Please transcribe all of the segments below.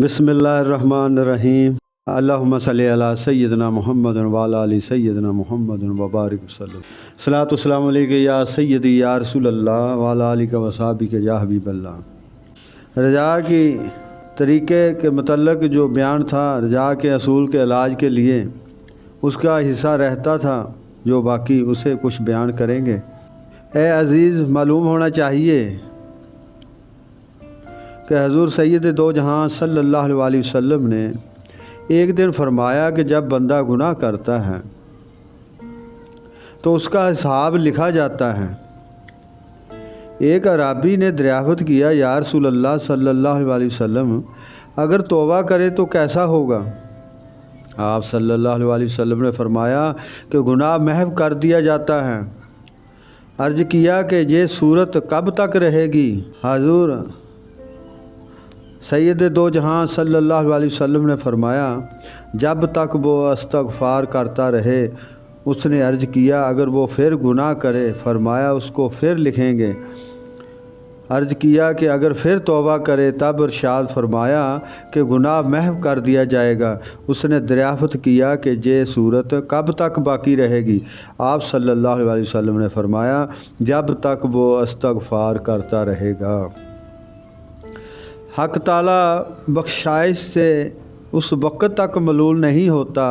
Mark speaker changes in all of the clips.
Speaker 1: बिस्मिल्लाहिर्रहमानिर्रहीम। अल्लाहुम्मा सल्ली अला सय्यिदना मुहम्मद व अला आलि सय्यिदना मुहम्मद व बारिक वसल्लम। सलातु वस्सलामु अलैका या सय्यदी या रसूलल्लाह व अला आलिका व सहाबिका या हबीबल्लाह। रजा की तरीक़े के मतलब जो बयान था, रजा के असूल के इलाज के लिए उसका हिस्सा रहता था, जो बाकी उसे कुछ बयान करेंगे। ए अज़ीज़, मालूम होना चाहिए कि हज़ूर सैयद दो जहां सल्लल्लाहु अलैहि वसल्लम ने एक दिन फरमाया कि जब बंदा गुनाह करता है तो उसका हिसाब लिखा जाता है। एक अराबी ने दरियाफ़त किया, या रसूलल्लाह सल्लल्लाहु अलैहि वसल्लम, अगर तौबा करे तो कैसा होगा? आप सल्लल्लाहु अलैहि वसल्लम ने फरमाया कि गुनाह महव कर दिया जाता है। अर्ज़ किया कि ये सूरत कब तक रहेगी? हज़ूर सैयद दो जहां सल्लल्लाहु अलैहि वसल्लम ने फरमाया, जब तक वो इस्तग़फ़ार करता रहे। उसने अर्ज़ किया, अगर वो फिर गुनाह करे? फरमाया, उसको फिर लिखेंगे। अर्ज़ किया कि अगर फिर तौबा करे? तब इरशाद फरमाया कि गुनाह महव कर दिया जाएगा। उसने दरियाफ़त किया कि ये सूरत कब तक बाकी रहेगी? आप सल्लल्लाहु अलैहि वसल्लम ने फरमाया, जब तक वो इस्तग़फ़ार करता रहेगा। हक़ ताला बख्शाइश से उस वक़्त तक मलूल नहीं होता,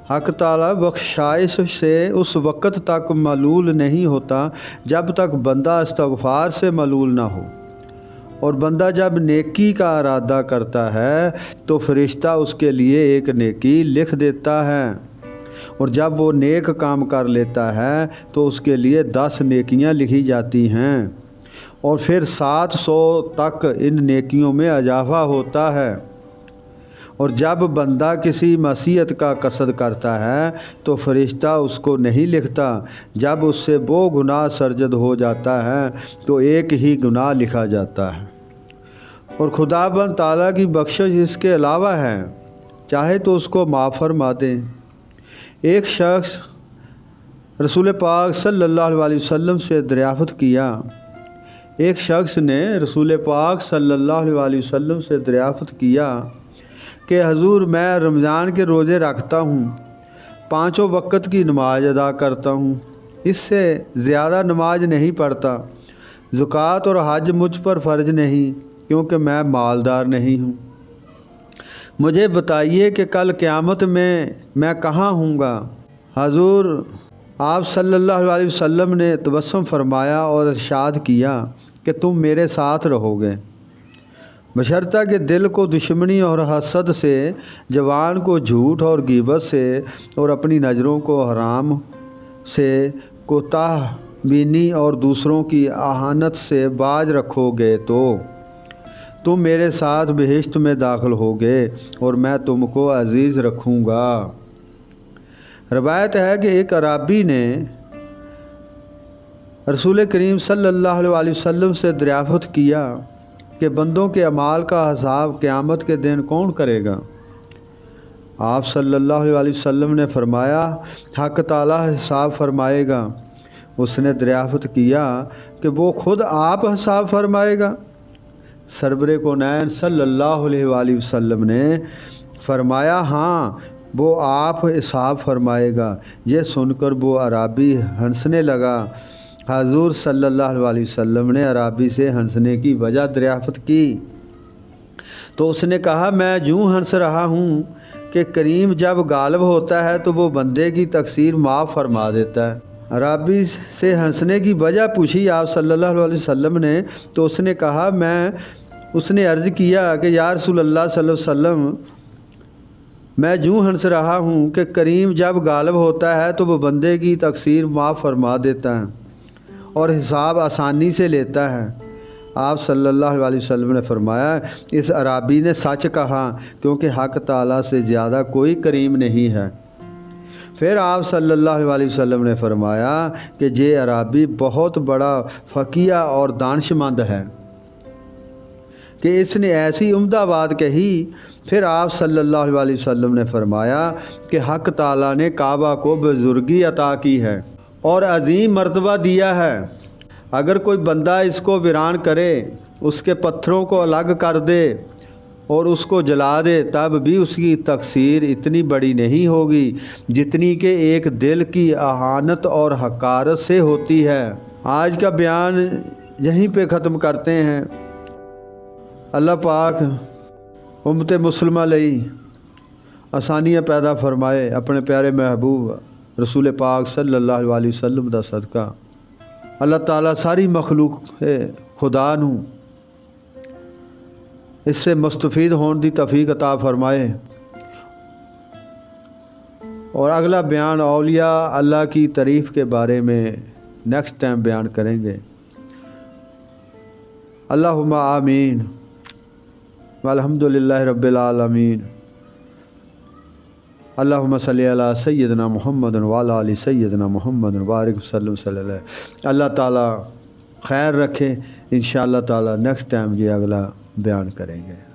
Speaker 1: हक़ ताला बख्शाइश से उस वक़्त तक मलूल नहीं होता जब तक बंदा इस्तग़फ़ार से मलूल ना हो। और बंदा जब नेकी का इरादा करता है तो फ़रिश्ता उसके लिए एक नेकी लिख देता है, और जब वो नेक काम कर लेता है तो उसके लिए 10 नेकियां लिखी जाती हैं, और फिर 700 तक इन नेकियों में इजाफ़ा होता है। और जब बंदा किसी मसीयत का कसद करता है तो फ़रिश्ता उसको नहीं लिखता। जब उससे वो गुनाह सरजद हो जाता है तो एक ही गुनाह लिखा जाता है, और खुदाबंद ताला की बख्शिश इसके अलावा है, चाहे तो उसको माफ़ फरमा दें। एक शख्स रसूल पाक सल्लल्लाहु अलैहि वसल्लम से दरियाफ़त किया। एक शख्स ने रसूल पाक सल्लल्लाहु अलैहि वसल्लम से दरियाफ़त किया कि हजूर, मैं रमज़ान के रोज़े रखता हूँ, 5 वक़्त की नमाज अदा करता हूँ, इससे ज़्यादा नमाज नहीं पढ़ता। ज़कात और हज मुझ पर फ़र्ज नहीं, क्योंकि मैं मालदार नहीं हूँ। मुझे बताइए कि कल क़यामत में मैं कहाँ हूँगा? हजूर आप सल्लल्लाहु अलैहि वसल्लम ने तबस्सुम फरमाया और इरशाद किया कि तुम मेरे साथ रहोगे, बशर्ता कि दिल को दुश्मनी और हसद से, ज़बान को झूठ और गीबत से, और अपनी नज़रों को हराम से, कोताह बीनी और दूसरों की आहानत से बाज रखोगे तो तुम मेरे साथ बहिश्त में दाखिल होगे और मैं तुमको अजीज़ रखूँगा। रवायत है कि एक अराबी ने रसूल करीम सल्लल्लाहु अलैहि वसल्लम से दरियाफ़त किया कि बंदों के अमाल का हिसाब क़यामत के दिन कौन करेगा? आप सल्लल्लाहु अलैहि वसल्लम ने फरमाया, हक़ ताला हिसाब फरमाएगा। उसने दरियाफ़त किया कि वो खुद आप हिसाब फरमाएगा? सरवरे कौनैन सल्लल्लाहु अलैहि वसल्लम ने फरमाया, हाँ, वो आप हिसाब फरमाएगा। ये सुनकर वो अराबी हंसने लगा। हजूर सल्लल्लाहु अलैहि वसल्लम ने अराबी से हंसने की वजह दरियाफ़त की तो उसने कहा, मैं यूँ हंस रहा हूँ कि करीम जब गालिब होता है तो वो बंदे की तकसीर माफ़ फरमा देता है। अराबी से हंसने की वजह पूछी आप सल्लल्लाहु अलैहि वसल्लम ने, तो उसने कहा, उसने अर्ज़ किया कि या रसूलल्लाह सल्लल्लाहु अलैहि वसल्लम, मैं यूँ हंस रहा हूँ कि करीम जब गालिब होता है तो वो बंदे की तकसीर माफ़ फरमा देता है और हिसाब आसानी से लेता है। आप सल्लल्लाहु अलैहि वसल्लम ने फरमाया, इस अराबी ने सच कहा, क्योंकि हक़ ताला से ज़्यादा कोई करीम नहीं है। फिर आप सल्लल्लाहु अलैहि वसल्लम ने फरमाया कि ये अराबी बहुत बड़ा फ़क़ीह और दानिशमंद है कि इसने ऐसी उम्दा बात कही। फिर आप सल्लल्लाहु अलैहि वसल्लम ने फरमाया कि हक़ ताला ने काबा को बुज़ुर्गी अता की है और अजीम मर्तबा दिया है। अगर कोई बंदा इसको वीरान करे, उसके पत्थरों को अलग कर दे اور اس کو جلا دے تب بھی اس کی تقصیر اتنی بڑی نہیں ہوگی جتنی کہ ایک دل کی اہانت اور حقارت سے ہوتی ہے۔ آج کا بیان یہیں پہ ختم کرتے ہیں۔ اللہ پاک امت مسلمہ لئی آسانیاں پیدا فرمائے، اپنے پیارے محبوب رسول پاک صلی اللہ علیہ وسلم دا صدقہ۔ اللہ تعالیٰ ساری مخلوق خدا نو اس سے مستفید ہون دی توفیق عطا فرمائے۔ اور اگلا بیان اولیاء اللہ کی تعریف کے بارے میں نیکسٹ ٹائم بیان کریں گے۔ اللہم آمین والحمد للہ رب العالمین۔ اللہم صلی علی سیدنا محمد وعلی آل سیدنا محمد بارک وسلم صلی اللہ۔ اللہ تعالیٰ خیر رکھے، انشاءاللہ تعالیٰ نیکسٹ ٹائم یہ اگلا بیان کریں گے۔